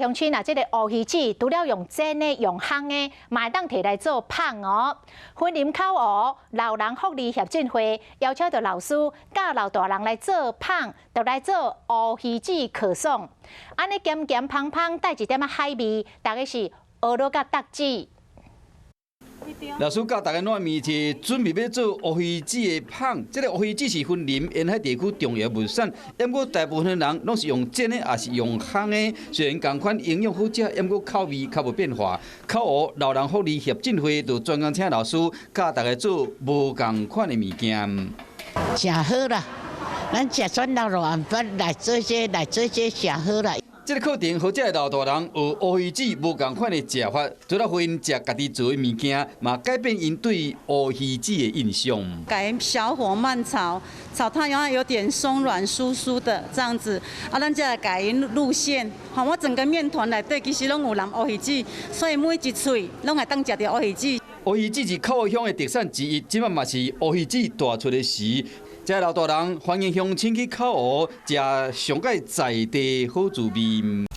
乡亲啊，这个乌鱼子除了用煎的、用烘的，嘛会当摕来做芳哦。云林口湖老人福利协进会邀请到老师教老大人来做芳，就来做乌鱼子可颂。安尼咸咸芳芳，带一点仔海味，大概是蚵仔甲竹子。 老师教大家怎面是准备要做乌鱼子的芳。这个乌鱼子是云林沿海地区重要物产，不过大部分人拢是用煎的，也是用烘的。虽然同款营养好食，不过口味较无变化。口湖老人福利协进会就专工请老师教大家做无同款的物件。真好啦，咱吃酸老肉圆饭来做些真好啦。 这个课程好这老大人学乌鱼子无同款的食法，除了会因食家己做的物件，嘛改变因对乌鱼子的印象。改小火慢炒，炒它让它有点松软酥酥的这样子。咱再来改路线，我整个面团内底其实拢有淋乌鱼子，所以每一喙拢会当食到乌鱼子。乌鱼子是口乡的特产之一，即摆嘛是乌鱼子大出的时。 这老大人欢迎乡亲去口湖食上界在地好滋味。